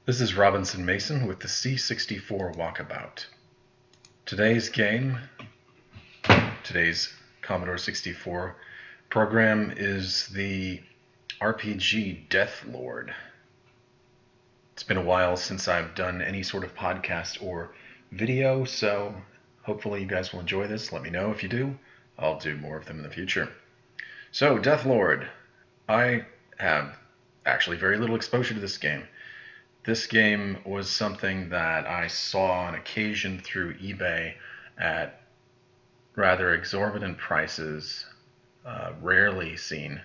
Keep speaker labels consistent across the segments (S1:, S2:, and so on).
S1: This is Robinson Mason with the C64Walkabout. Today's game, today's Commodore 64 program is the RPG Deathlord. It's been a while since I've done any sort of podcast or video, so hopefully you guys will enjoy this. Let me know if you do. I'll do more of them in the future. So, Deathlord. I have actually very little exposure to this game. This game was something that I saw on occasion through eBay at rather exorbitant prices, rarely seen.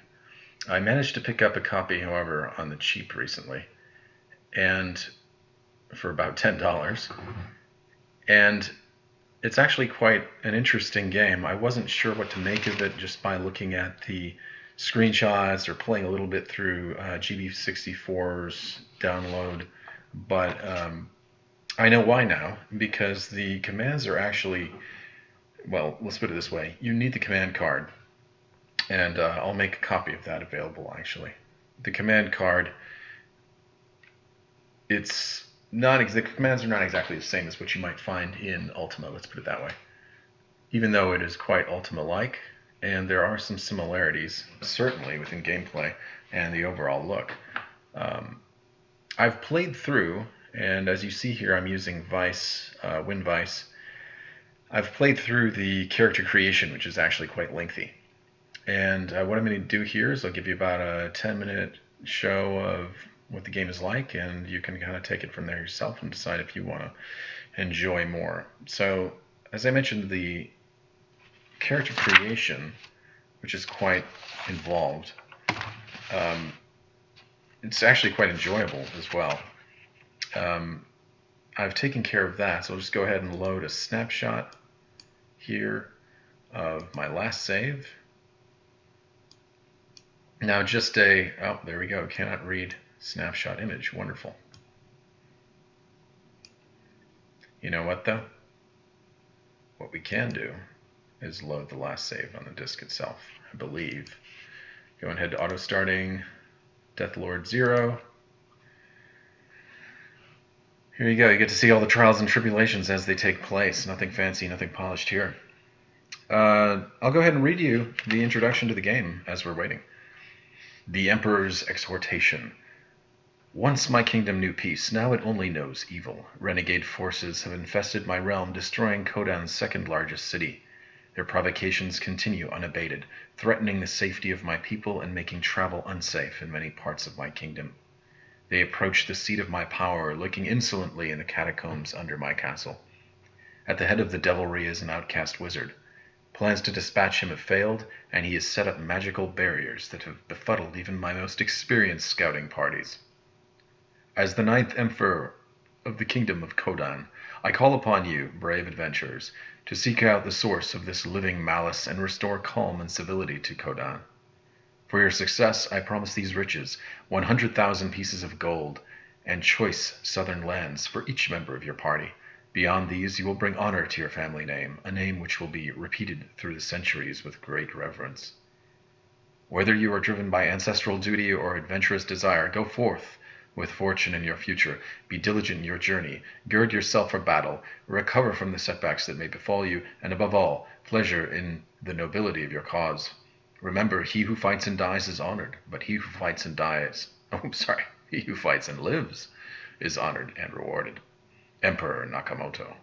S1: I managed to pick up a copy, however, on the cheap recently, and for about $10. And it's actually quite an interesting game. I wasn't sure what to make of it just by looking at the screenshots or playing a little bit through GB64's download, but I know why now, because the commands are actually, well, let's put it this way. You need the command card, and I'll make a copy of that available, actually. The command card, the commands are not exactly the same as what you might find in Ultima, let's put it that way. Even though it is quite Ultima-like, and there are some similarities, certainly within gameplay and the overall look. I've played through, and as you see here, I'm using WinVice. I've played through the character creation, which is actually quite lengthy. And what I'm going to do here is I'll give you about a 10-minute show of what the game is like, and you can kind of take it from there yourself and decide if you want to enjoy more. So, as I mentioned, the character creation, which is quite involved, it's actually quite enjoyable as well. I've taken care of that, so I'll just go ahead and load a snapshot here of my last save. Now oh, there we go, cannot read snapshot image, wonderful. You know what though? What we can do is load the last save on the disk itself, I believe. Go ahead to auto starting, Deathlord 0. Here you go, you get to see all the trials and tribulations as they take place. Nothing fancy, nothing polished here. I'll go ahead and read you the introduction to the game as we're waiting. The Emperor's Exhortation. Once my kingdom knew peace, now it only knows evil. Renegade forces have infested my realm, destroying Khodan's second largest city. Their provocations continue unabated, threatening the safety of my people and making travel unsafe in many parts of my kingdom. They approach the seat of my power, lurking insolently in the catacombs under my castle. At the head of the devilry is an outcast wizard. Plans to dispatch him have failed, and he has set up magical barriers that have befuddled even my most experienced scouting parties. As the 9th Emperor of the Kingdom of Khodan, I call upon you, brave adventurers, to seek out the source of this living malice and restore calm and civility to Khodan. For your success, I promise these riches, 100,000 pieces of gold, and choice southern lands for each member of your party. Beyond these, you will bring honor to your family name, a name which will be repeated through the centuries with great reverence. Whether you are driven by ancestral duty or adventurous desire, go forth with fortune in your future. Be diligent in your journey. Gird yourself for battle. Recover from the setbacks that may befall you, and above all, pleasure in the nobility of your cause. Remember, he who fights and dies is honored, but he who fights and he who fights and lives is honored and rewarded. Emperor Nakamoto.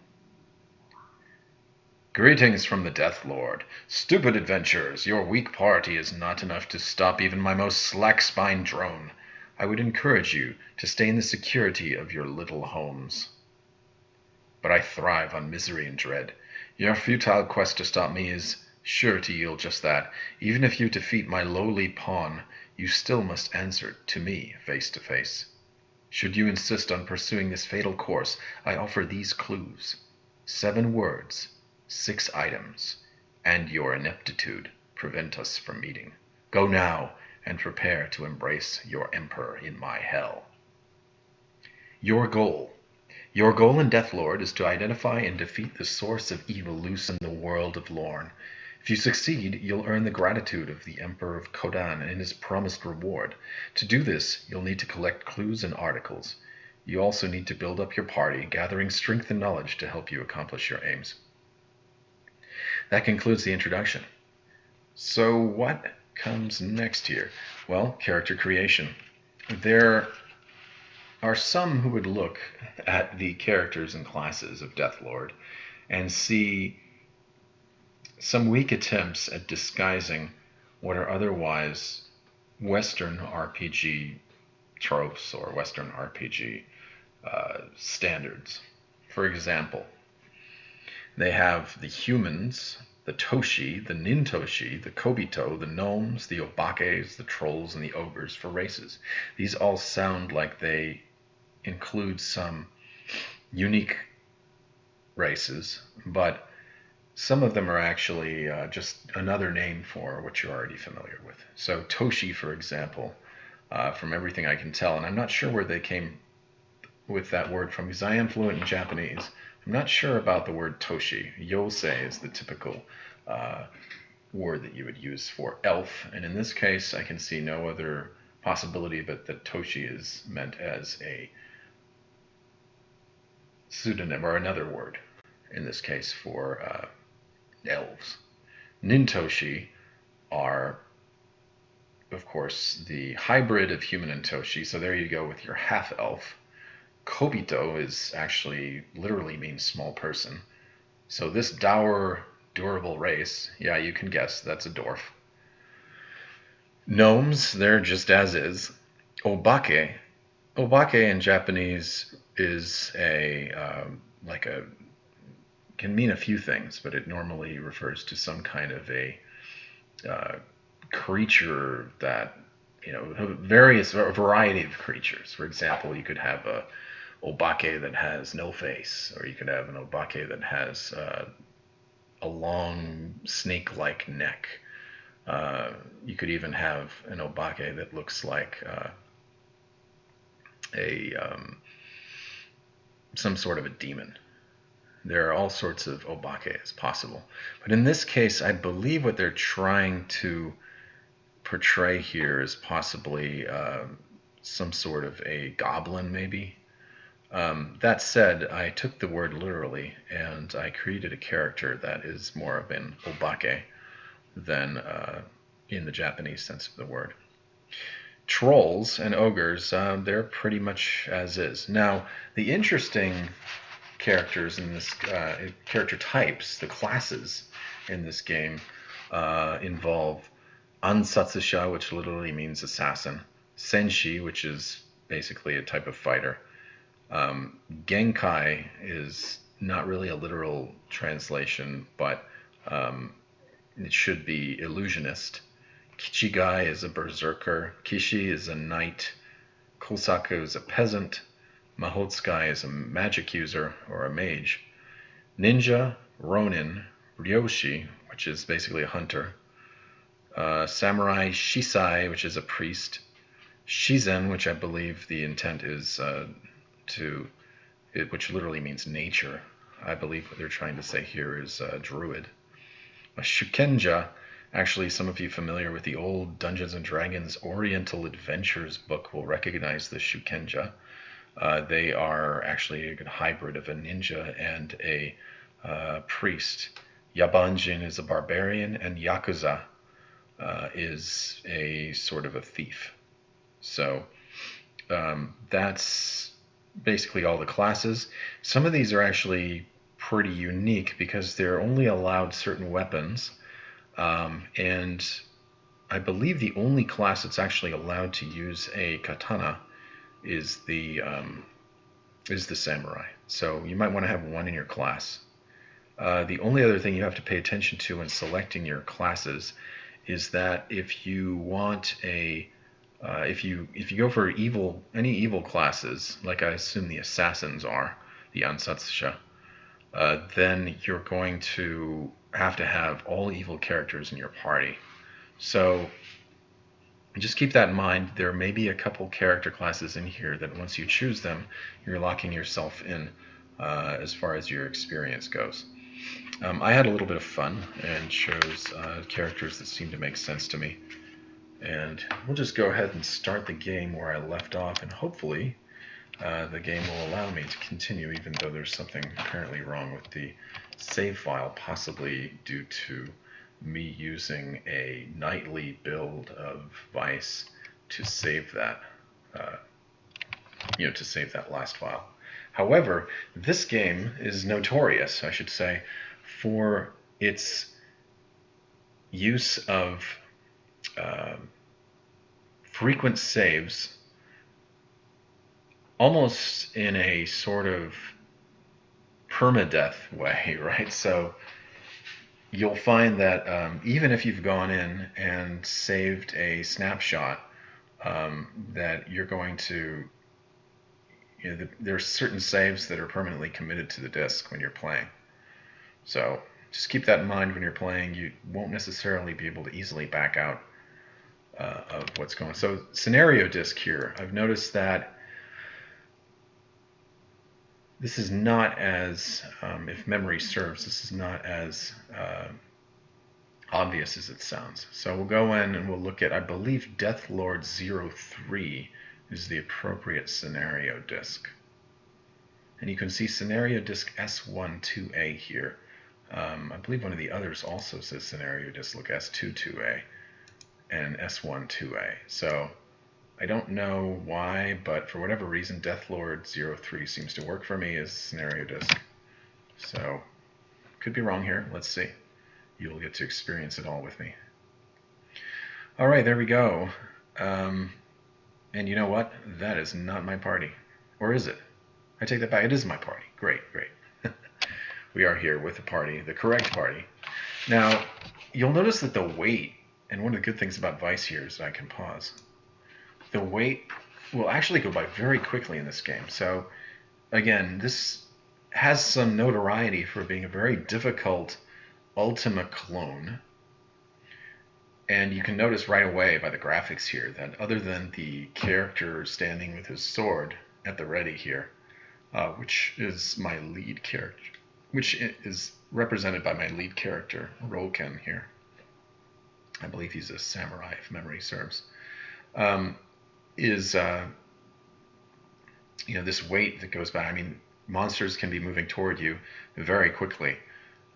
S1: Greetings from the Deathlord. Stupid adventurers, your weak party is not enough to stop even my most slack-spined drone. I would encourage you to stay in the security of your little homes. But I thrive on misery and dread. Your futile quest to stop me is sure to yield just that. Even if you defeat my lowly pawn, you still must answer to me face to face. Should you insist on pursuing this fatal course, I offer these clues. 7 words, 6 items, and your ineptitude prevent us from meeting. Go now, and prepare to embrace your emperor in my hell. Your goal. Your goal in Deathlord is to identify and defeat the source of evil loose in the world of Lorne. If you succeed, you'll earn the gratitude of the Emperor of Khodan and his promised reward. To do this, you'll need to collect clues and articles. You also need to build up your party, gathering strength and knowledge to help you accomplish your aims. That concludes the introduction. So what comes next here? Well, character creation. There are some who would look at the characters and classes of Deathlord and see some weak attempts at disguising what are otherwise Western RPG tropes or Western RPG standards. For example, they have the humans, the Toshi, the Nintoshi, the Kobito, the gnomes, the Obakes, the trolls, and the ogres for races. These all sound like they include some unique races, but some of them are actually just another name for what you're already familiar with. So Toshi, for example, from everything I can tell, and I'm not sure where they came with that word from, because I am fluent in Japanese. I'm not sure about the word Toshi. Yosei is the typical word that you would use for elf, and in this case I can see no other possibility but that Toshi is meant as a pseudonym or another word, in this case for elves. Nintoshi are, of course, the hybrid of human and Toshi, so there you go with your half-elf. Kobito is actually literally means small person. So this dour, durable race, yeah, you can guess, that's a dwarf. Gnomes, they're just as is. Obake. Obake in Japanese is can mean a few things, but it normally refers to some kind of a creature that, a variety of creatures. For example, you could have a Obake that has no face, or you could have an Obake that has a long snake-like neck. You could even have an Obake that looks like some sort of a demon. There are all sorts of Obakes possible. But in this case, I believe what they're trying to portray here is possibly some sort of a goblin, maybe. That said, I took the word literally, and I created a character that is more of an Obake than in the Japanese sense of the word. Trolls and ogres, they're pretty much as is. Now, the interesting characters in this, character types, the classes in this game, involve Ansatsusha, which literally means assassin, Senshi, which is basically a type of fighter. Genkai is not really a literal translation, but it should be illusionist. Kichigai is a berserker. Kishi is a knight. Kosaku is a peasant. Mahotsukai is a magic user or a mage. Ninja, Ronin, Ryoshi, which is basically a hunter. Samurai Shisai, which is a priest. Shizen, which I believe the intent is which literally means nature. I believe what they're trying to say here is druid. A Shukenja, actually some of you familiar with the old Dungeons & Dragons Oriental Adventures book will recognize the Shukenja. They are actually a good hybrid of a ninja and a priest. Yabanjin is a barbarian, and Yakuza is a sort of a thief. So that's basically all the classes. Some of these are actually pretty unique because they're only allowed certain weapons, and I believe the only class that's actually allowed to use a katana is the samurai. So you might want to have one in your class. The only other thing you have to pay attention to when selecting your classes is that if you want if you go for any evil classes, like I assume the assassins are, the Ansatsusha, then you're going to have all evil characters in your party. So just keep that in mind. There may be a couple character classes in here that once you choose them, you're locking yourself in as far as your experience goes. I had a little bit of fun and chose characters that seemed to make sense to me. And we'll just go ahead and start the game where I left off, and hopefully the game will allow me to continue even though there's something apparently wrong with the save file, possibly due to me using a nightly build of Vice to save that, to save that last file. However, this game is notorious, I should say, for its use of frequent saves, almost in a sort of permadeath way, right? So you'll find that even if you've gone in and saved a snapshot, that you're going to, there's certain saves that are permanently committed to the disk when you're playing. So just keep that in mind when you're playing. You won't necessarily be able to easily back out of what's going on. So scenario disk here, I've noticed that this is not as, if memory serves, this is not as obvious as it sounds. So we'll go in and we'll look at, I believe Deathlord 03 is the appropriate scenario disk. And you can see scenario disk S12A here. I believe one of the others also says scenario disk, look, S22A and S12A. So I don't know why, but for whatever reason, Deathlord 03 seems to work for me as scenario disk. So could be wrong here. Let's see. You'll get to experience it all with me. All right, there we go. And you know what? That is not my party. Or is it? I take that back. It is my party. Great, great. We are here with the party, the correct party. Now, you'll notice that the weight, and one of the good things about Vice here is that I can pause. The weight will actually go by very quickly in this game. So, again, this has some notoriety for being a very difficult Ultima clone. And you can notice right away by the graphics here that other than the character standing with his sword at the ready here, which is my lead character, which is represented by my lead character, Rolken here. I believe he's a samurai, if memory serves. This weight that goes by. I mean, monsters can be moving toward you very quickly.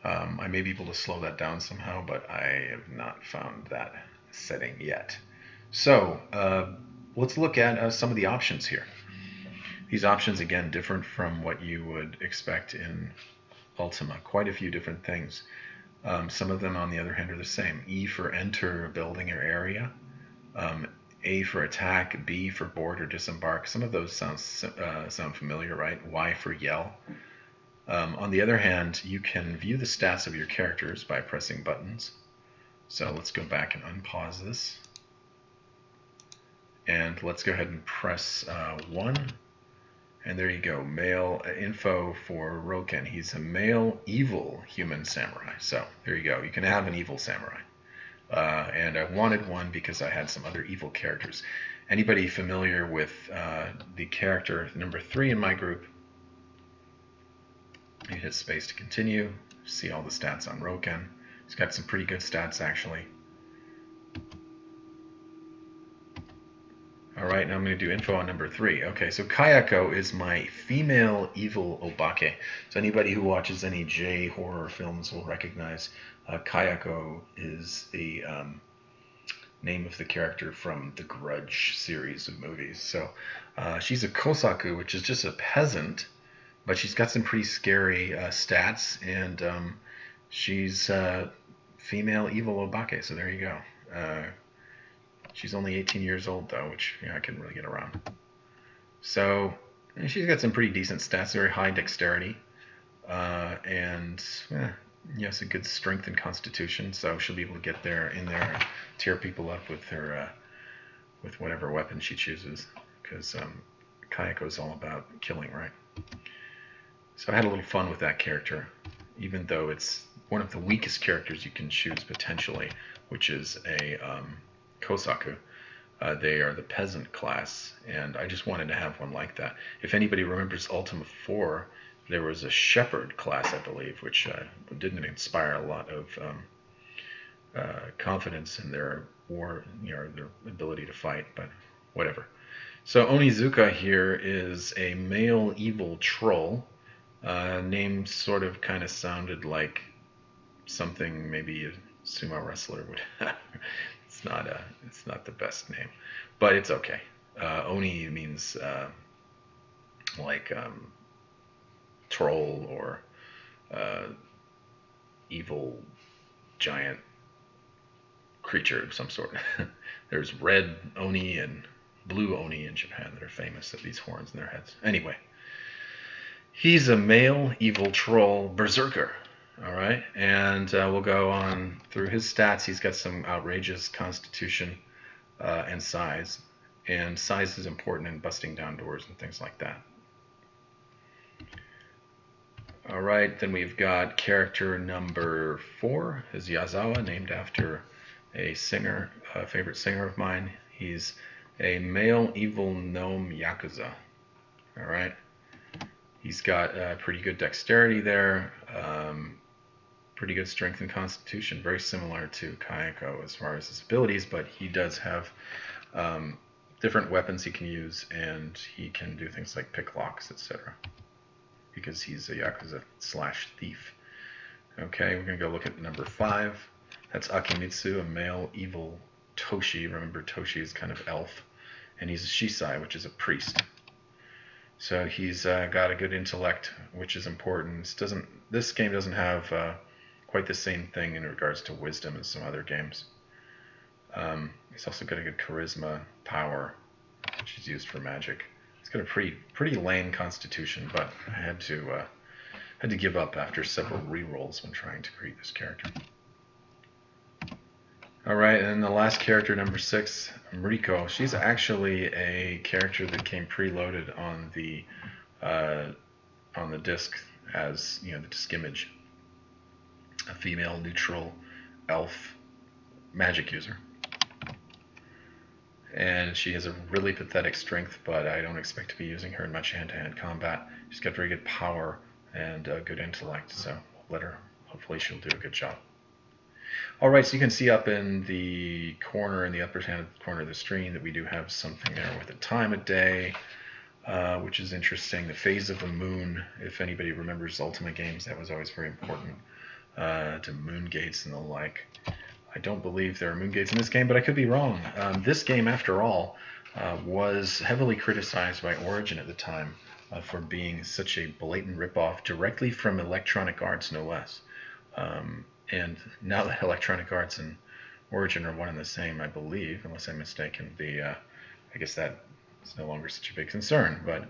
S1: I may be able to slow that down somehow, but I have not found that setting yet. So let's look at some of the options here. These options, again, different from what you would expect in Ultima. Quite a few different things. Some of them, on the other hand, are the same. E for enter building or area. A for attack, B for board or disembark. Some of those sound familiar, right? Y for yell. On the other hand, you can view the stats of your characters by pressing buttons. So let's go back and unpause this. And let's go ahead and press 1. And there you go, male info for Roken. He's a male evil human samurai. So there you go, you can have an evil samurai. And I wanted one because I had some other evil characters. Anybody familiar with the character number 3 in my group, you hit space to continue, see all the stats on Roken. He's got some pretty good stats actually. Alright, now I'm going to do info on number 3. Okay, so Kayako is my female evil obake. So anybody who watches any J-horror films will recognize Kayako is the name of the character from the Grudge series of movies. So she's a kosaku, which is just a peasant, but she's got some pretty scary stats, and she's female evil obake, so there you go. She's only 18 years old, though, which I couldn't really get around. So she's got some pretty decent stats, very high dexterity, and yes, a good strength and constitution. So she'll be able to get in there and tear people up with her, with whatever weapon she chooses, because Kayako is all about killing, right? So I had a little fun with that character, even though it's one of the weakest characters you can choose potentially, which is a Kosaku. They are the peasant class, and I just wanted to have one like that. If anybody remembers Ultima 4, there was a shepherd class, I believe, which didn't inspire a lot of confidence in their their ability to fight, but whatever. So Onizuka here is a male evil troll. Name sort of kind of sounded like something maybe a sumo wrestler would have. It's not the best name, but it's okay. Oni means like troll or evil giant creature of some sort. There's red Oni and blue Oni in Japan that are famous of these horns in their heads. Anyway, he's a male evil troll berserker. All right, and we'll go on through his stats. He's got some outrageous constitution and size. And size is important in busting down doors and things like that. All right, then we've got character number 4 is Yazawa, named after a singer, a favorite singer of mine. He's a male evil gnome yakuza. All right, he's got pretty good dexterity there, pretty good strength and constitution, very similar to Kayako as far as his abilities, but he does have different weapons he can use, and he can do things like pick locks, etc. because he's a yakuza / thief. Okay, we're going to go look at number 5. That's Akimitsu, a male evil Toshi. Remember, Toshi is kind of elf, and he's a Shisai, which is a priest. So he's got a good intellect, which is important. This game doesn't have quite the same thing in regards to wisdom as some other games. He's also got a good charisma, power, which is used for magic. He's got a pretty lame constitution, but I had to give up after several re-rolls when trying to create this character. All right, and the last character, number 6, Mariko. She's actually a character that came preloaded on the disc as the disc image. A female neutral elf magic user. And she has a really pathetic strength, but I don't expect to be using her in much hand-to-hand combat. She's got very good power and good intellect, so let her. Hopefully she'll do a good job. Alright, so you can see up in the corner, in the upper hand corner of the screen, that we do have something there with the time of day, which is interesting. The phase of the moon, if anybody remembers Ultima games, that was always very important to moon gates and the like. I don't believe there are moon gates in this game, but I could be wrong. This game, after all, was heavily criticized by Origin at the time for being such a blatant ripoff directly from Electronic Arts, no less. And now that Electronic Arts and Origin are one and the same, I believe, unless I'm mistaken, I guess that is no longer such a big concern. But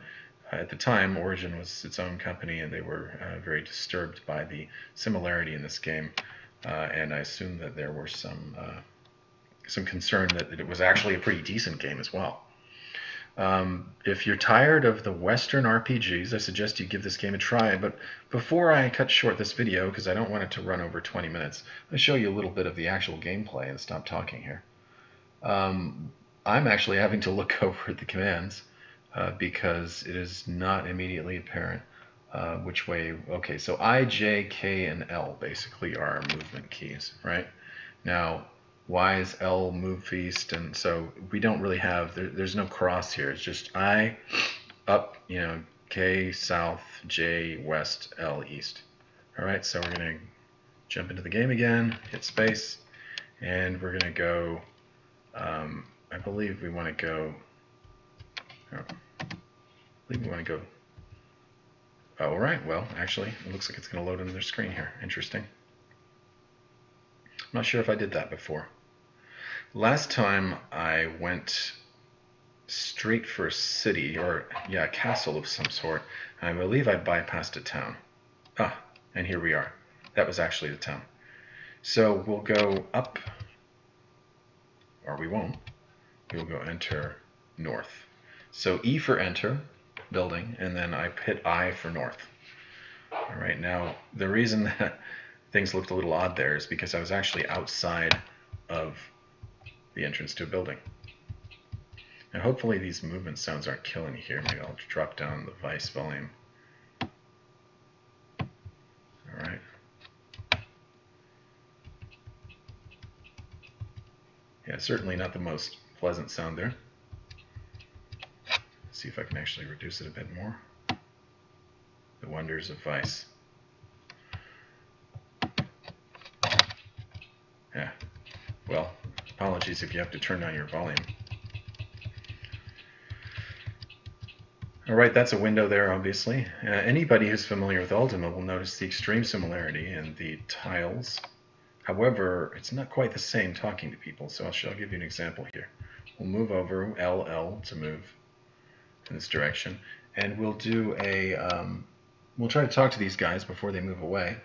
S1: at the time, Origin was its own company, and they were very disturbed by the similarity in this game. And I assume that there were some concern that it was actually a pretty decent game as well. If you're tired of the Western RPGs, I suggest you give this game a try. But before I cut short this video, because I don't want it to run over 20 minutes, I'll show you a little bit of the actual gameplay and stop talking here. I'm actually having to look over the commands because it is not immediately apparent which way. Okay, so I, J, K, and L basically are our movement keys, right? Now, Y is L, move east, and so we don't really have, there's no cross here. It's just I, up, K, south, J, west, L, east. All right, so we're going to jump into the game again, hit space, and we're going to go, I believe we want to go, all right, well, actually, it looks like it's going to load into their screen here. Interesting. I'm not sure if I did that before. Last time I went straight for a city, or a castle of some sort. I believe I bypassed a town. And here we are. That was actually the town. So we'll go up, or we won't. We'll go enter north. So E for enter, building, and then I hit I for north. All right, now the reason that things looked a little odd there is because I was actually outside of the entrance to a building. Now hopefully these movement sounds aren't killing you here. Maybe I'll drop down the Vice volume. Alright. Yeah, certainly not the most pleasant sound there. see if I can actually reduce it a bit more. The wonders of Vice. Yeah. Well, apologies if you have to turn down your volume. All right, that's a window there, obviously. Anybody who's familiar with Ultima will notice the extreme similarity in the tiles. However, it's not quite the same talking to people, so I'll give you an example here. We'll move over LL to move in this direction, and we'll do a, we'll try to talk to these guys before they move away.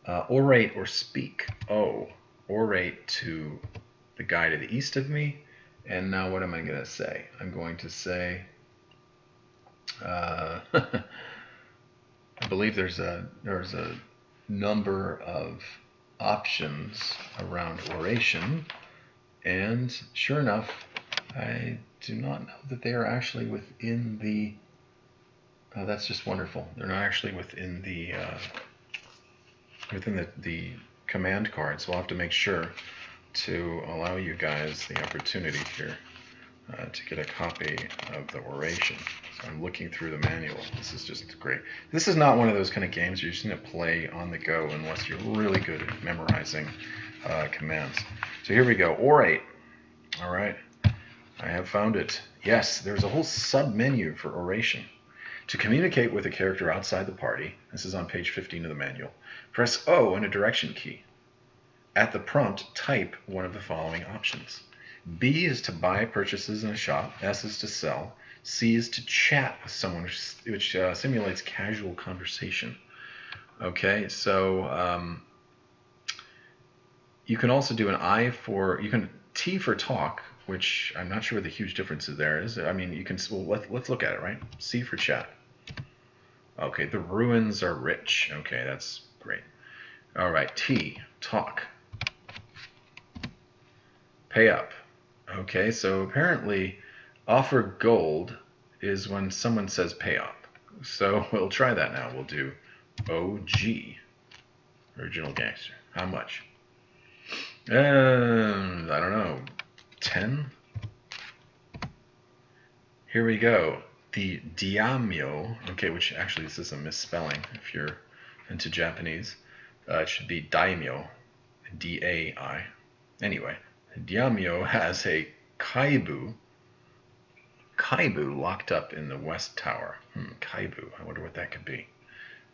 S1: Orate or speak. Oh, orate to the guy to the east of me, and now what am I going to say? I'm going to say, I believe there's a number of options around oration, and sure enough, I do not know that they are actually within the. Oh, that's just wonderful. They're not actually within the command card, so I'll have to make sure to allow you guys the opportunity here to get a copy of the oration. So I'm looking through the manual. This is just great. This is not one of those kind of games you're just going to play on the go unless you're really good at memorizing commands. So here we go. Orate. All right. I have found it. Yes, there's a whole sub-menu for oration. To communicate with a character outside the party, this is on page 15 of the manual, press O and a direction key. At the prompt, type one of the following options. B is to buy purchases in a shop. S is to sell. C is to chat with someone, which simulates casual conversation. Okay, so you can also do an I for, T for talk, which I'm not sure what the huge difference there is. I mean, you can, well, let's look at it, right? C for chat. Okay, the ruins are rich. Okay, that's great. All right, T, talk. Pay up. Okay, so apparently offer gold is when someone says pay up. So we'll try that now. We'll do OG, original gangster. How much? I don't know, 10? Here we go. The daimyo, okay, which actually this is a misspelling if you're into Japanese. It should be daimyo, D-A-I. Anyway, daimyo has a kaibu locked up in the west tower. Kaibu, I wonder what that could be.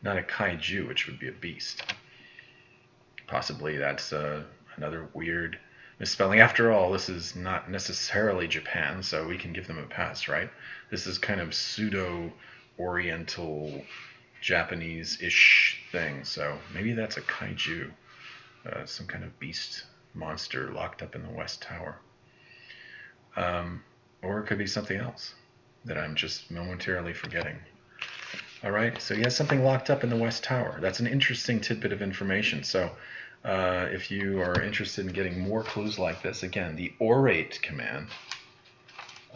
S1: Not a kaiju, which would be a beast. Possibly that's another weird misspelling. After all, this is not necessarily Japan, so we can give them a pass, right? This is kind of pseudo-oriental Japanese-ish thing, so maybe that's a kaiju, some kind of beast monster locked up in the West Tower. Or it could be something else that I'm just momentarily forgetting. All right, so he has something locked up in the West Tower. That's an interesting tidbit of information. So if you are interested in getting more clues like this, again, the orate command,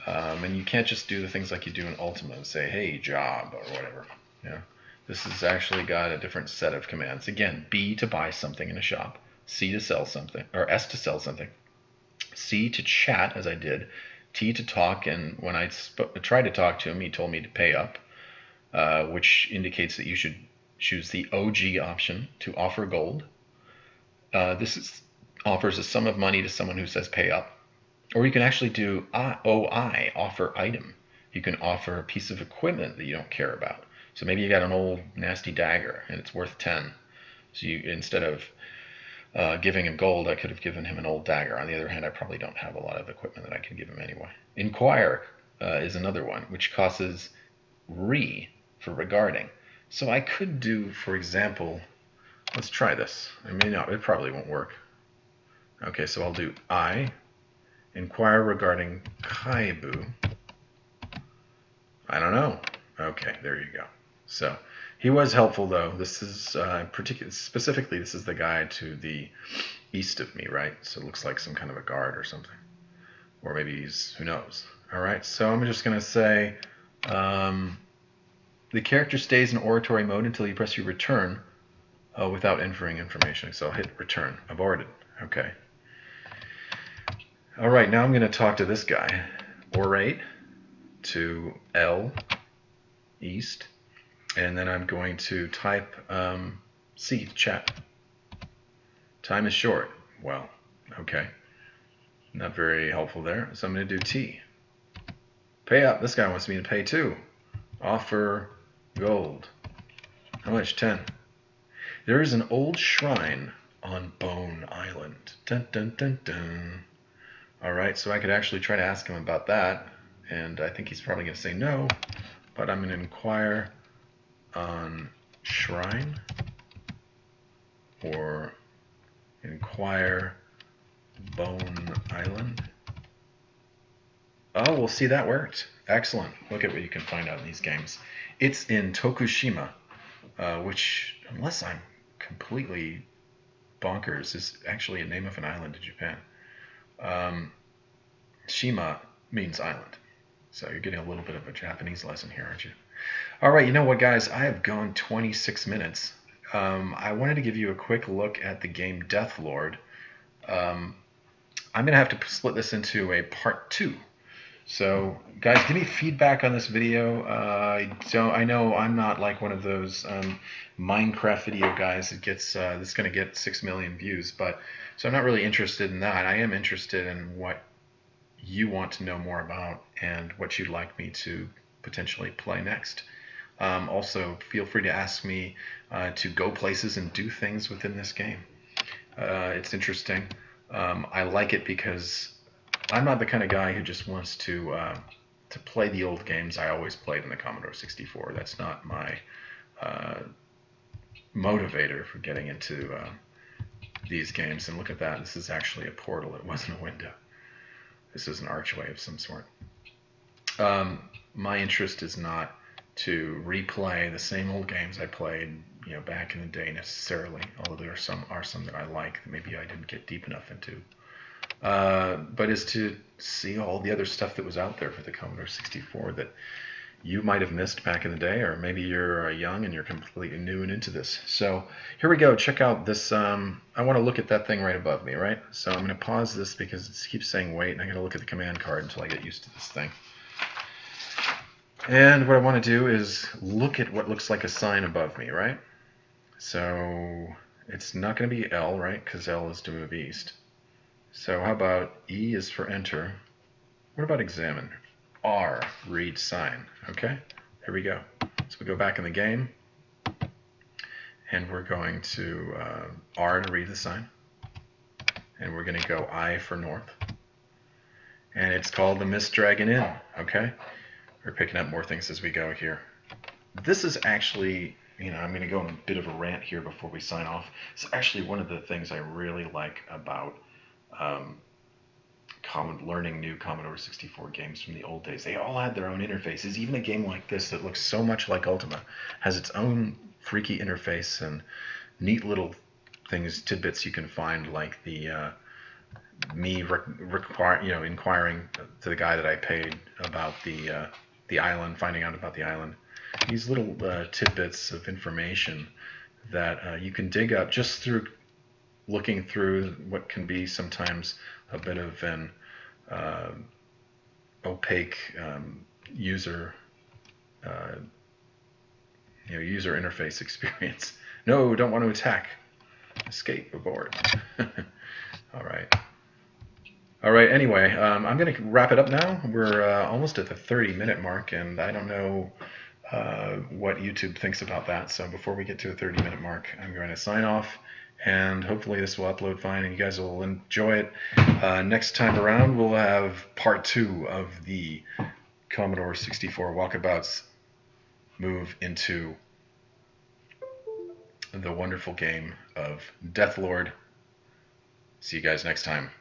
S1: and you can't just do the things like you do in Ultima and say, hey, job, or whatever. Yeah. This has actually got a different set of commands. Again, B to buy something in a shop, C to sell something, or S to sell something, C to chat, as I did, T to talk, and when I tried to talk to him, he told me to pay up, which indicates that you should choose the OG option to offer gold. This offers a sum of money to someone who says pay up. Or you can actually do OI, offer item. You can offer a piece of equipment that you don't care about. So maybe you got an old nasty dagger and it's worth 10. So you, instead of giving him gold, I could have given him an old dagger. On the other hand, I probably don't have a lot of equipment that I can give him anyway. Inquire is another one, which causes re for regarding. So I could do, for example, let's try this. I mean, no, it probably won't work. Okay, so I'll do I, inquire regarding kaibu. I don't know. Okay, there you go. So he was helpful, though. This is specifically, this is the guy to the east of me, right? So it looks like some kind of a guard or something. Or maybe he's, who knows. All right, so I'm just going to say the character stays in oratory mode until you press your return without entering information. So I'll hit return. Aborted. Okay. All right, now I'm going to talk to this guy. Orate. to L, east, and then I'm going to type C, chat. Time is short. Well, okay. Not very helpful there. So I'm going to do T. Pay up. This guy wants me to pay too. Offer gold. How much? 10. There is an old shrine on Bone Island. Dun, dun, dun, dun. All right, so I could actually try to ask him about that, and I think he's probably going to say no, but I'm going to inquire on shrine, or inquire Bone Island. Oh, well, see, that worked. Excellent. Look at what you can find out in these games. It's in Tokushima, which, unless I'm completely bonkers, is actually a name of an island in Japan. Shima means island. So you're getting a little bit of a Japanese lesson here, aren't you? All right, you know what, guys? I have gone 26 minutes. I wanted to give you a quick look at the game Deathlord. I'm going to have to split this into a part 2. So, guys, give me feedback on this video. I know I'm not like one of those Minecraft video guys that gets that's going to get 6 million views, but so I'm not really interested in that. I am interested in what you want to know more about and what you'd like me to potentially play next. Also, feel free to ask me to go places and do things within this game. It's interesting. I like it because I'm not the kind of guy who just wants to play the old games I always played in the Commodore 64. That's not my motivator for getting into these games. And look at that. This is actually a portal. It wasn't a window. This is an archway of some sort. My interest is not to replay the same old games I played, back in the day necessarily. Although there are some that I like that maybe I didn't get deep enough into. But is to see all the other stuff that was out there for the Commodore 64 that you might have missed back in the day, or maybe you're young and you're completely new and into this. So here we go. Check out this. I want to look at that thing right above me, right? So I'm going to pause this because it keeps saying wait, and I'm going to look at the command card until I get used to this thing. And what I want to do is look at what looks like a sign above me, right? So it's not going to be L, right? Because L is to move east. So how about E is for enter? What about examine? R, read sign. Okay, here we go. So we go back in the game, and we're going to R to read the sign, and we're going to go I for north, and it's called the Mist Dragon Inn. Okay, we're picking up more things as we go here. This is actually, I'm going to go on a bit of a rant here before we sign off. It's actually one of the things I really like about learning new Commodore 64 games from the old days. They all had their own interfaces. Even a game like this that looks so much like Ultima has its own freaky interface and neat little things, tidbits you can find, like the inquiring to the guy that I paid about the island, finding out about the island. These little tidbits of information that you can dig up just through looking through what can be sometimes a bit of an opaque user user interface experience. No, don't want to attack. Escape aboard. All right. Anyway, I'm going to wrap it up now. We're almost at the 30-minute mark, and I don't know what YouTube thinks about that. So before we get to a 30-minute mark, I'm going to sign off. And hopefully this will upload fine and you guys will enjoy it. Next time around, we'll have part 2 of the Commodore 64 Walkabouts move into the wonderful game of Deathlord. See you guys next time.